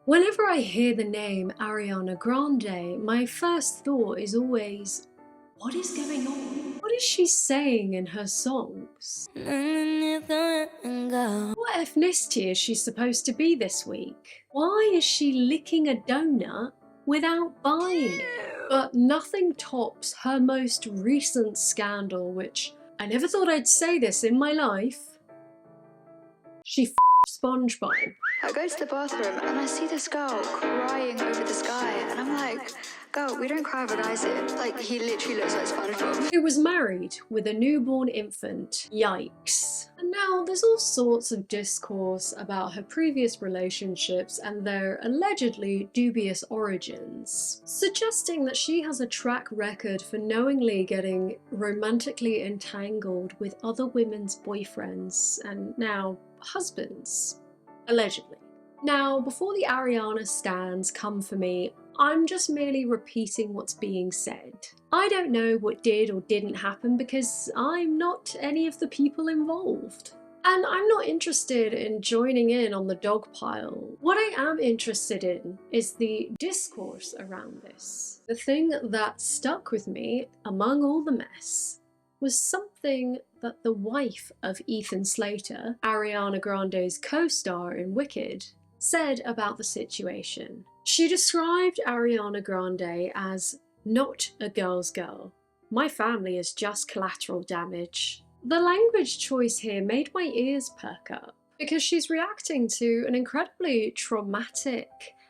Whenever I hear the name Ariana Grande, my first thought is always, what is going on? What is she saying in her songs? What ethnicity is she supposed to be this week? Why is she licking a donut without buying it? But nothing tops her most recent scandal, which I never thought I'd say this in my life. She f***ed Spongebob. I go to the bathroom and I see this girl crying over the sky, and I'm like, girl, we don't cry over guys here. Like, he literally looks like Spongebob. Who was married with a newborn infant. Yikes. And now there's all sorts of discourse about her previous relationships and their allegedly dubious origins, suggesting that she has a track record for knowingly getting romantically entangled with other women's boyfriends and now husbands. Allegedly. Now, before the Ariana stans come for me, I'm just merely repeating what's being said. I don't know what did or didn't happen because I'm not any of the people involved. And I'm not interested in joining in on the dog pile. What I am interested in is the discourse around this. The thing that stuck with me among all the mess was something that the wife of Ethan Slater, Ariana Grande's co-star in Wicked, said about the situation. She described Ariana Grande as not a girl's girl. My family is just collateral damage. The language choice here made my ears perk up because she's reacting to an incredibly traumatic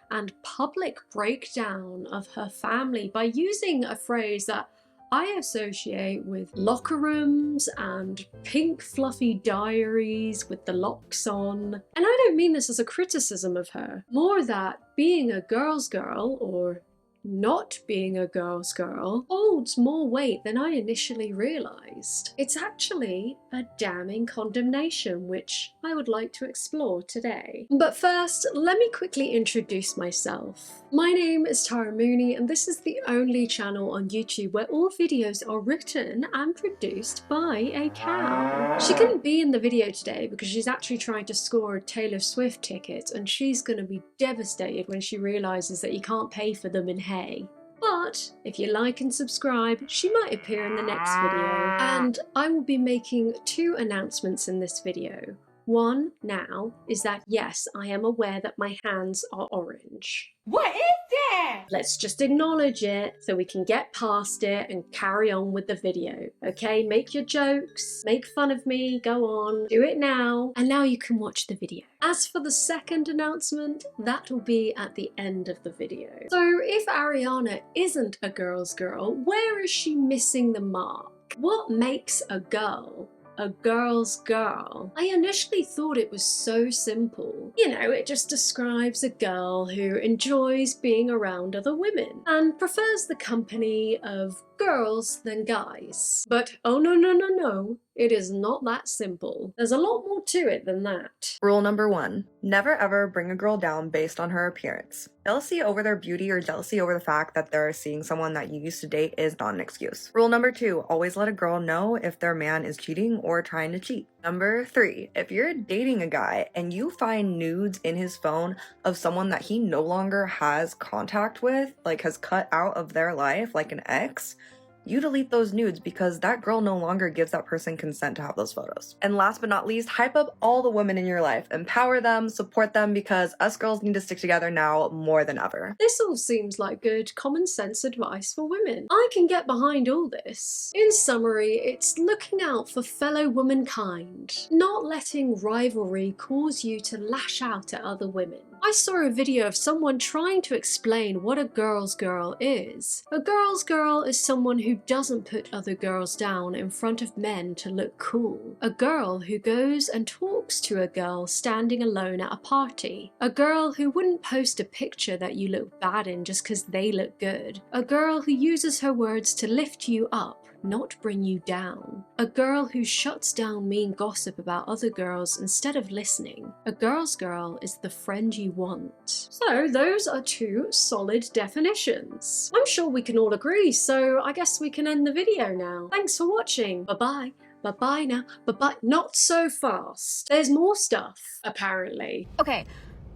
and public breakdown of her family by using a phrase that I associate with locker rooms and pink fluffy diaries with the locks on. And I don't mean this as a criticism of her, more that being a girl's girl, or not being a girl's girl, holds more weight than I initially realised. It's actually a damning condemnation, which I would like to explore today. But first, let me quickly introduce myself. My name is Tara Mooney, and this is the only channel on YouTube where all videos are written and produced by a cow. She couldn't be in the video today because she's actually trying to score a Taylor Swift ticket, and she's going to be devastated when she realises that you can't pay for them in hay. But if you like and subscribe, she might appear in the next video. And I will be making two announcements in this video. One now is that yes, I am aware that my hands are orange. What is that? Let's just acknowledge it so we can get past it and carry on with the video. Okay, make your jokes, make fun of me, go on, do it now, and now you can watch the video. As for the second announcement, that will be at the end of the video. So if Ariana isn't a girl's girl, where is she missing the mark? What makes a girl a girl's girl? I initially thought it was so simple. You know, it just describes a girl who enjoys being around other women and prefers the company of girls than guys. But oh no, it is not that simple. There's a lot more to it than that. Rule number 1. Never ever bring a girl down based on her appearance. Jealousy over their beauty or jealousy over the fact that they're seeing someone that you used to date is not an excuse. Rule number 2. Always let a girl know if their man is cheating or trying to cheat. Number 3. If you're dating a guy and you find nudes in his phone of someone that he no longer has contact with, like has cut out of their life, like an ex, you delete those nudes because that girl no longer gives that person consent to have those photos. And last but not least, hype up all the women in your life. Empower them, support them, because us girls need to stick together now more than ever. This all seems like good common sense advice for women. I can get behind all this. In summary, it's looking out for fellow womankind, not letting rivalry cause you to lash out at other women. I saw a video of someone trying to explain what a girl's girl is. A girl's girl is someone who doesn't put other girls down in front of men to look cool. A girl who goes and talks to a girl standing alone at a party. A girl who wouldn't post a picture that you look bad in just because they look good. A girl who uses her words to lift you up, not bring you down. A girl who shuts down mean gossip about other girls instead of listening. A girl's girl is the friend you want. So those are two solid definitions. I'm sure we can all agree, so I guess we can end the video now. Thanks for watching. Bye-bye. Bye-bye now. Bye-bye. Not so fast. There's more stuff, apparently. Okay,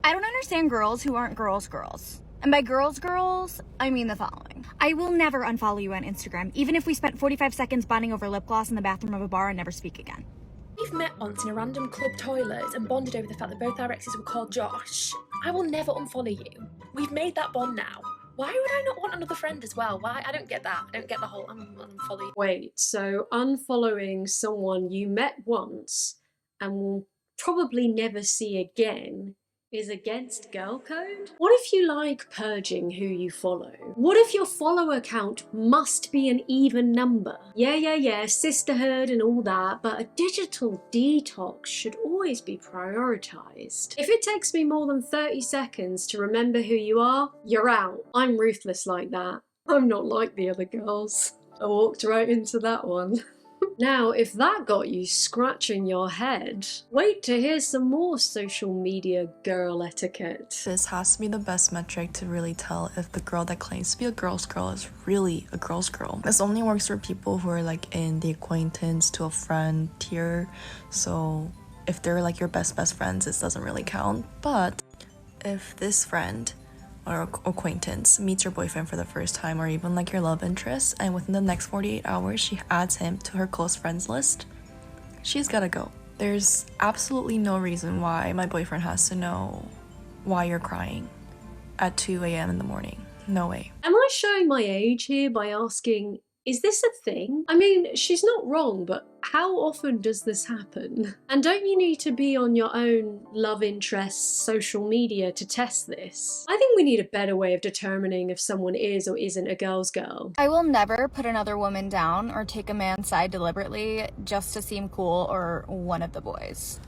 I don't understand girls who aren't girls. And by girls, I mean the following. I will never unfollow you on Instagram, even if we spent 45 seconds bonding over lip gloss in the bathroom of a bar and never speak again. We've met once in a random club toilet and bonded over the fact that both our exes were called Josh. I will never unfollow you. We've made that bond now. Why would I not want another friend as well? Why? I don't get that. I don't get the whole unfollow you. Wait, so unfollowing someone you met once and will probably never see again is against girl code? What if you like purging who you follow? What if your follower count must be an even number? Yeah, sisterhood and all that, but a digital detox should always be prioritized. If it takes me more than 30 seconds to remember who you are, you're out. I'm ruthless like that. I'm not like the other girls. I walked right into that one. Now, if that got you scratching your head, wait to hear some more social media girl etiquette. This has to be the best metric to really tell if the girl that claims to be a girl's girl is really a girl's girl. This only works for people who are like in the acquaintance to a friend tier, so if they're like your best friends, this doesn't really count. But if this friend or acquaintance meets your boyfriend for the first time, or even like your love interest, and within the next 48 hours she adds him to her close friends list, she's gotta go. There's absolutely no reason why my boyfriend has to know why you're crying at 2 a.m. in the morning. No way. Am I showing my age here by asking, is this a thing? I mean, she's not wrong, but how often does this happen? And don't you need to be on your own love interests social media to test this? I think we need a better way of determining if someone is or isn't a girl's girl. I will never put another woman down or take a man's side deliberately just to seem cool or one of the boys.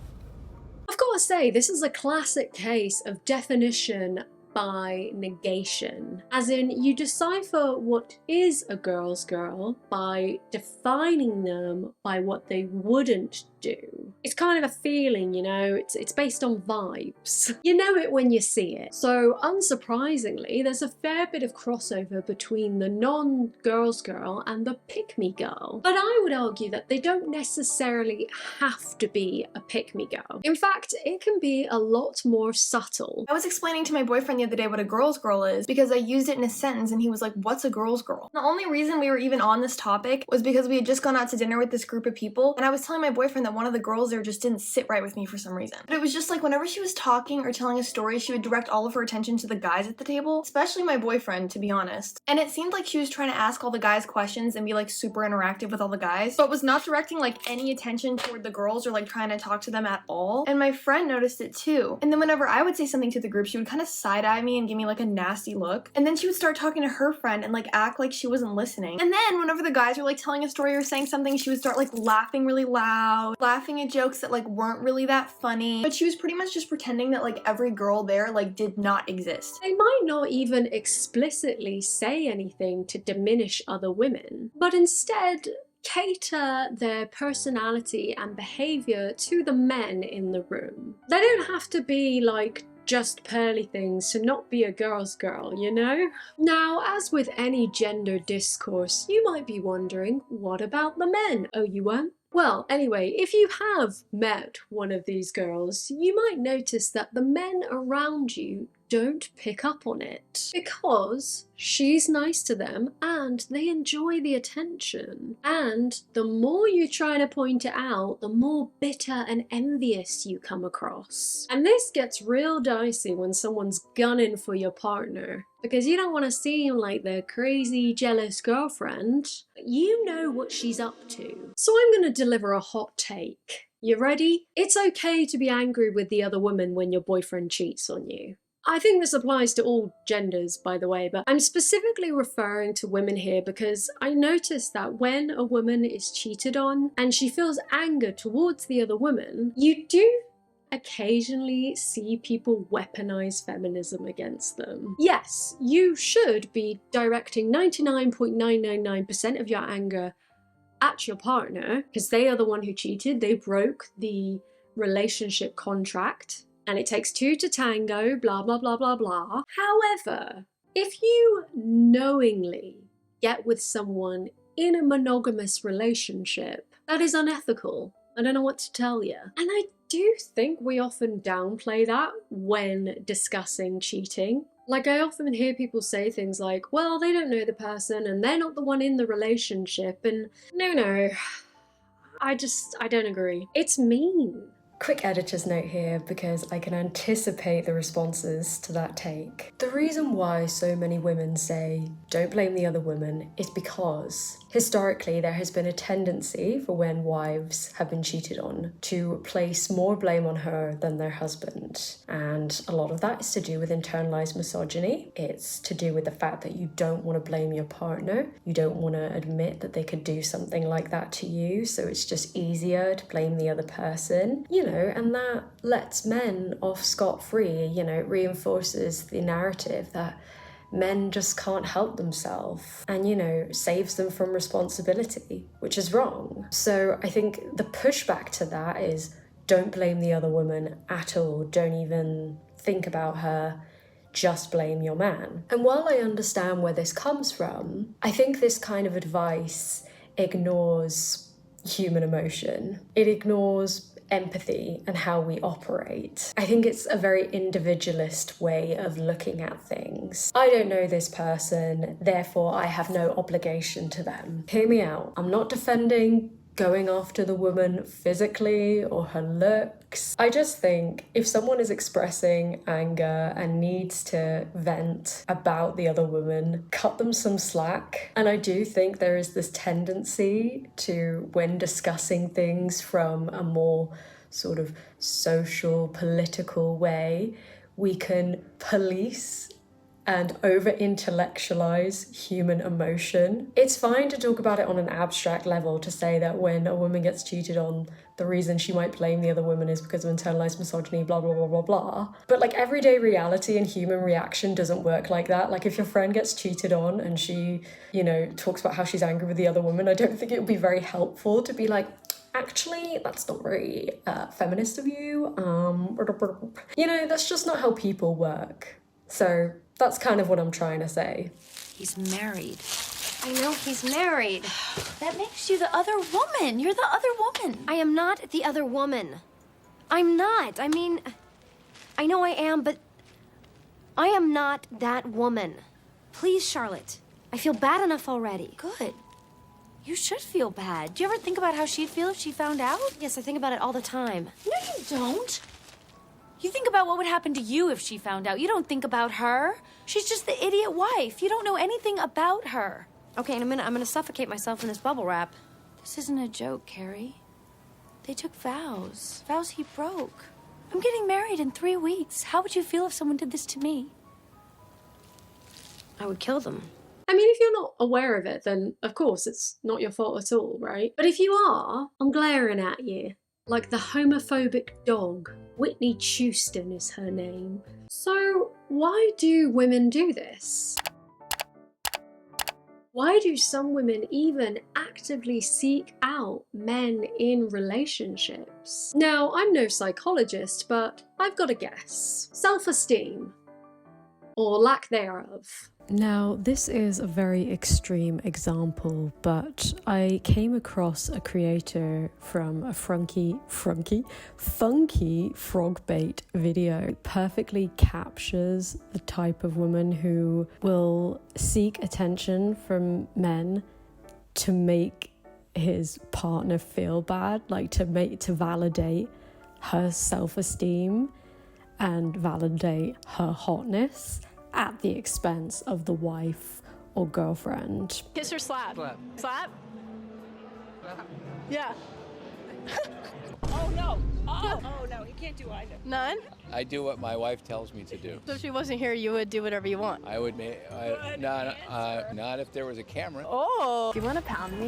I've got to say, this is a classic case of definition by negation. As in, you decipher what is a girl's girl by defining them by what they wouldn't do. It's kind of a feeling, you know, it's based on vibes. You know it when you see it. So unsurprisingly, there's a fair bit of crossover between the non-girl's girl and the pick-me girl. But I would argue that they don't necessarily have to be a pick-me girl. In fact, it can be a lot more subtle. I was explaining to my boyfriend the other day what a girl's girl is because I used it in a sentence and he was like, what's a girl's girl? The only reason we were even on this topic was because we had just gone out to dinner with this group of people, and I was telling my boyfriend that one of the girls there just didn't sit right with me for some reason. But it was just like whenever she was talking or telling a story, she would direct all of her attention to the guys at the table, especially my boyfriend, to be honest. And it seemed like she was trying to ask all the guys questions and be like super interactive with all the guys, but was not directing like any attention toward the girls or like trying to talk to them at all. And my friend noticed it too. And then whenever I would say something to the group, she would kind of side-eye me and give me like a nasty look. And then she would start talking to her friend and like act like she wasn't listening. And then whenever the guys were like telling a story or saying something, she would start like laughing really loud, laughing at jokes that like weren't really that funny. But she was pretty much just pretending that like every girl there like did not exist. They might not even explicitly say anything to diminish other women, but instead cater their personality and behavior to the men in the room. They don't have to be like just pearly things to not be a girl's girl, you know? Now, as with any gender discourse, you might be wondering, what about the men? Oh, you weren't? Well, anyway, if you have met one of these girls, you might notice that the men around you don't pick up on it because she's nice to them and they enjoy the attention. And the more you try to point it out, the more bitter and envious you come across. And this gets real dicey when someone's gunning for your partner, because you don't want to seem like their crazy, jealous girlfriend. You know what she's up to. So I'm going to deliver a hot take. You ready? It's okay to be angry with the other woman when your boyfriend cheats on you. I think this applies to all genders, by the way, but I'm specifically referring to women here because I noticed that when a woman is cheated on and she feels anger towards the other woman, you do occasionally see people weaponize feminism against them. Yes, you should be directing 99.999% of your anger at your partner because they are the one who cheated. They broke the relationship contract. And it takes two to tango, blah, blah, blah, blah, blah. However, if you knowingly get with someone in a monogamous relationship, that is unethical. I don't know what to tell you. And I do you think we often downplay that when discussing cheating? Like, I often hear people say things like, well, they don't know the person and they're not the one in the relationship, and no, I don't agree. It's mean. Quick editor's note here because I can anticipate the responses to that take. The reason why so many women say don't blame the other woman is because historically there has been a tendency for when wives have been cheated on to place more blame on her than their husband. And a lot of that is to do with internalized misogyny. It's to do with the fact that you don't want to blame your partner. You don't want to admit that they could do something like that to you. So it's just easier to blame the other person. And that lets men off scot-free. It reinforces the narrative that men just can't help themselves and, saves them from responsibility, which is wrong. So I think the pushback to that is don't blame the other woman at all. Don't even think about her. Just blame your man. And while I understand where this comes from, I think this kind of advice ignores human emotion. It ignores empathy and how we operate. I think it's a very individualist way of looking at things. I don't know this person, therefore I have no obligation to them. Hear me out. I'm not defending going after the woman physically or her looks. I just think if someone is expressing anger and needs to vent about the other woman, cut them some slack. And I do think there is this tendency to, when discussing things from a more sort of social, political way, we can police and over-intellectualize human emotion. It's fine to talk about it on an abstract level, to say that when a woman gets cheated on, the reason she might blame the other woman is because of internalized misogyny, blah, blah, blah, blah, blah. But like everyday reality and human reaction doesn't work like that. Like if your friend gets cheated on and she, talks about how she's angry with the other woman, I don't think it would be very helpful to be like, actually, that's not very feminist of you. That's just not how people work. So that's kind of what I'm trying to say. He's married. I know he's married. That makes you the other woman. You're the other woman. I am not the other woman. I'm not. I mean, I know I am, but I am not that woman. Please, Charlotte. I feel bad enough already. Good. You should feel bad. Do you ever think about how she'd feel if she found out? Yes, I think about it all the time. No, you don't. You think about what would happen to you if she found out. You don't think about her. She's just the idiot wife. You don't know anything about her. Okay, in a minute, I'm gonna suffocate myself in this bubble wrap. This isn't a joke, Carrie. They took vows. Vows he broke. I'm getting married in 3 weeks. How would you feel if someone did this to me? I would kill them. I mean, if you're not aware of it, then of course it's not your fault at all, right? But if you are, I'm glaring at you. Like the homophobic dog. Whitney Houston is her name. So why do women do this? Why do some women even actively seek out men in relationships? Now, I'm no psychologist, but I've got a guess. Self-esteem. Or lack thereof. Now, this is a very extreme example, but I came across a creator from a funky frog bait video. It perfectly captures the type of woman who will seek attention from men to make his partner feel bad, like to validate her self-esteem and validate her hotness at the expense of the wife or girlfriend. Kiss or slap? Slap. Slap? Yeah. Oh no! Oh no, he can't do either. None? I do what my wife tells me to do. So if she wasn't here, you would do whatever you want? I would make, not if there was a camera. Oh! Do you want to pound me?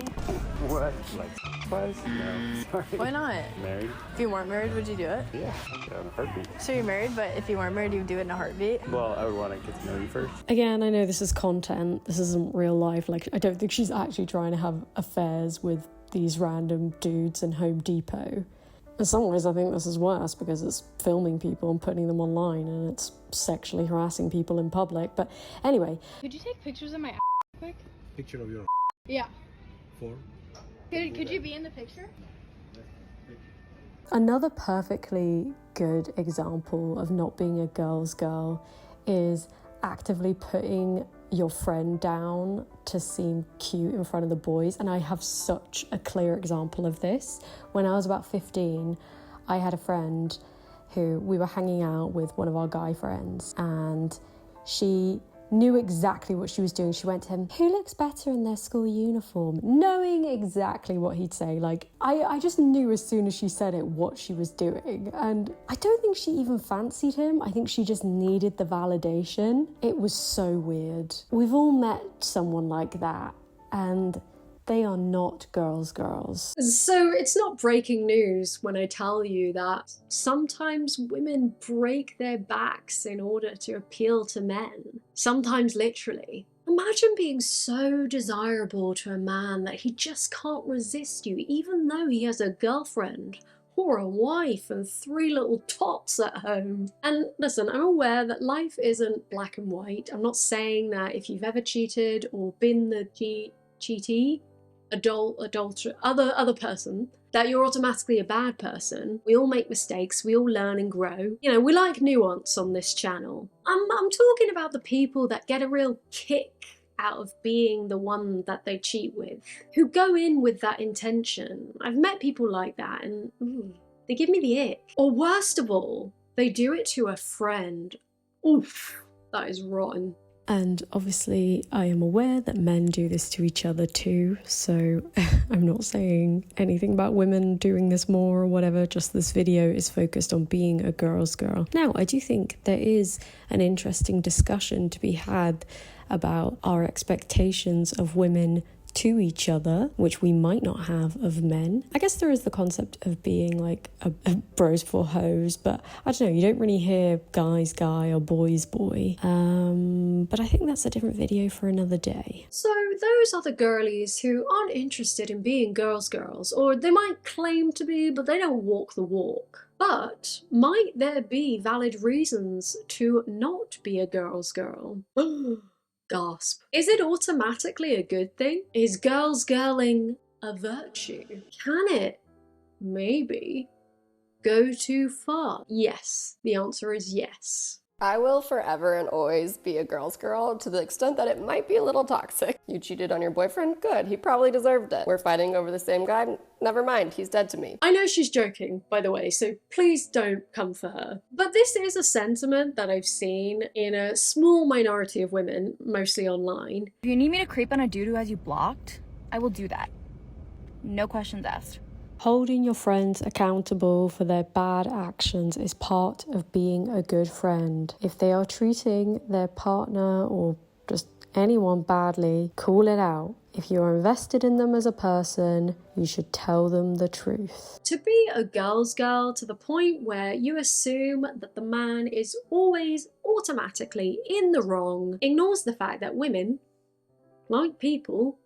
What? Like was? No. Sorry. Why not? Married. If you weren't married, would you do it? Yeah, in a heartbeat. So you're married, but if you weren't married, you'd do it in a heartbeat? Well, I would want to get to know you first. Again, I know this is content, this isn't real life. Like, I don't think she's actually trying to have affairs with these random dudes in Home Depot. In some ways, I think this is worse because it's filming people and putting them online and it's sexually harassing people in public. But anyway. Could you take pictures of my quick? Picture of your Yeah. For? Could you be in the picture? Another perfectly good example of not being a girl's girl is actively putting your friend down to seem cute in front of the boys. And I have such a clear example of this. When I was about 15, I had a friend who we were hanging out with, one of our guy friends, and she knew exactly what she was doing. She went to him, who looks better in their school uniform? Knowing exactly what he'd say. Like, I just knew as soon as she said it what she was doing. And I don't think she even fancied him. I think she just needed the validation. It was so weird. We've all met someone like that, and they are not girls' girls. So it's not breaking news when I tell you that sometimes women break their backs in order to appeal to men. Sometimes literally. Imagine being so desirable to a man that he just can't resist you, even though he has a girlfriend or a wife and 3 little tots at home. And listen, I'm aware that life isn't black and white. I'm not saying that if you've ever cheated or been the cheatee, adulterer, other person, that you're automatically a bad person. We all make mistakes, we all learn and grow. You know, we like nuance on this channel. I'm talking about the people that get a real kick out of being the one that they cheat with, who go in with that intention. I've met people like that and they give me the ick. Or worst of all, they do it to a friend. Oof, that is rotten. And obviously I am aware that men do this to each other too, so I'm not saying anything about women doing this more or whatever, just this video is focused on being a girl's girl. Now, I do think there is an interesting discussion to be had about our expectations of women to each other, which we might not have of men. I guess there is the concept of being like a bros for hoes, but I don't know, you don't really hear guys guy or boys boy. But I think that's a different video for another day. So those are the girlies who aren't interested in being girls girls, or they might claim to be, but they don't walk the walk. But might there be valid reasons to not be a girl's girl? Gasp. Is it automatically a good thing? Is girls girling a virtue? Can it, maybe, go too far? Yes. The answer is yes. I will forever and always be a girl's girl to the extent that it might be a little toxic. You cheated on your boyfriend? Good. He probably deserved it. We're fighting over the same guy? Never mind. He's dead to me. I know she's joking, by the way, so please don't come for her. But this is a sentiment that I've seen in a small minority of women, mostly online. If you need me to creep on a dude who has you blocked, I will do that. No questions asked. Holding your friends accountable for their bad actions is part of being a good friend. If they are treating their partner or just anyone badly, call it out. If you are invested in them as a person, you should tell them the truth. To be a girl's girl to the point where you assume that the man is always automatically in the wrong ignores the fact that women, like people,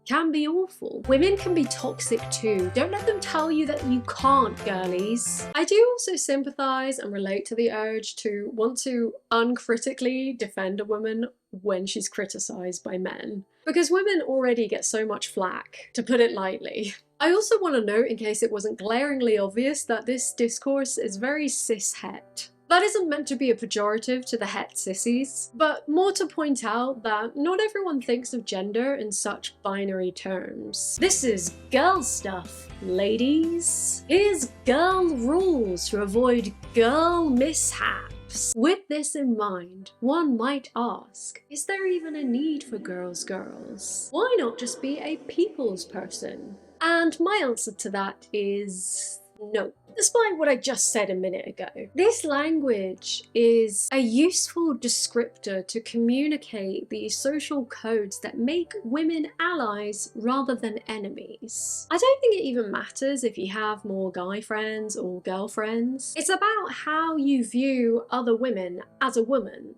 can be awful. Women can be toxic too. Don't let them tell you that you can't, girlies. I do also sympathise and relate to the urge to want to uncritically defend a woman when she's criticised by men. Because women already get so much flack, to put it lightly. I also want to note, in case it wasn't glaringly obvious, that this discourse is very cis-het. That isn't meant to be a pejorative to the het sissies, but more to point out that not everyone thinks of gender in such binary terms. This is girl stuff, ladies. Here's girl rules to avoid girl mishaps. With this in mind, one might ask, is there even a need for girls girls? Why not just be a people's person? And my answer to that is no. Despite what I just said a minute ago, this language is a useful descriptor to communicate the social codes that make women allies rather than enemies. I don't think it even matters if you have more guy friends or girlfriends. It's about how you view other women as a woman,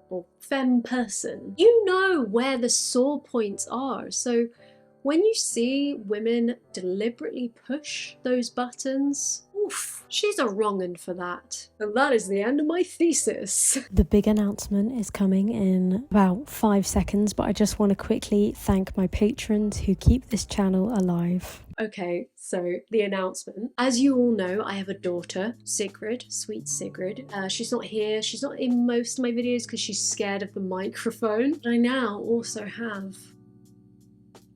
or femme person. You know where the sore points are, so when you see women deliberately push those buttons, oof, she's a wrong'un for that. And that is the end of my thesis. The big announcement is coming in about 5 seconds, but I just want to quickly thank my patrons who keep this channel alive. Okay, so the announcement. As you all know, I have a daughter, Sigrid, sweet Sigrid. She's not here. She's not in most of my videos because she's scared of the microphone. But I now also have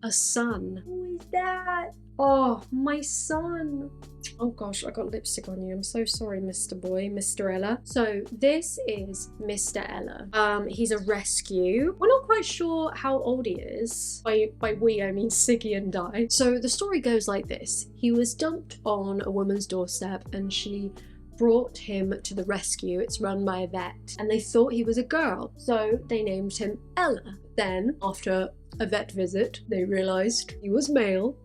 a son. Who is that? Oh, my son. Oh gosh, I got lipstick on you. I'm so sorry, Mr. Boy, Mr. Ella. So this is Mr. Ella. He's a rescue. We're not quite sure how old he is. By we, I mean Siggy and I. So the story goes like this. He was dumped on a woman's doorstep and she brought him to the rescue. It's run by a vet and they thought he was a girl. So they named him Ella. Then after a vet visit, they realized he was male.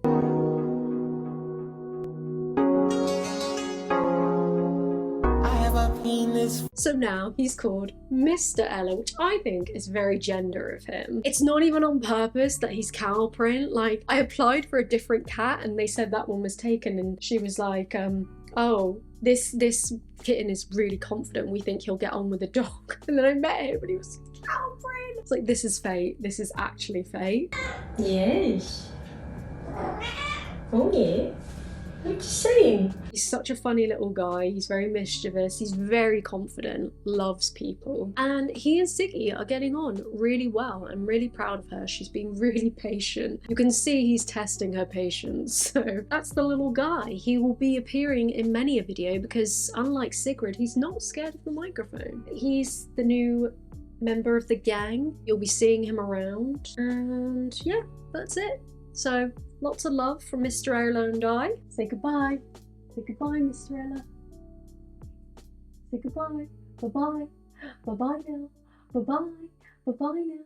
So now he's called Mr. Ella, which I think is very gender of him. It's not even on purpose that he's cow print. Like, I applied for a different cat and they said that one was taken and she was like, oh, this kitten is really confident. We think he'll get on with a dog. And then I met him and he was cow print. It's like, this is fate. This is actually fate. Yes. Oh yeah. What you saying? He's such a funny little guy. He's very mischievous. He's very confident, loves people. And he and Siggy are getting on really well. I'm really proud of her. She's being really patient. You can see he's testing her patience. So that's the little guy. He will be appearing in many a video because unlike Sigrid, he's not scared of the microphone. He's the new member of the gang. You'll be seeing him around. And yeah, that's it. So lots of love from Mr. Ella and I. Say goodbye. Say goodbye, Mr. Ella. Say goodbye. Bye-bye. Bye-bye now. Bye-bye. Bye-bye now.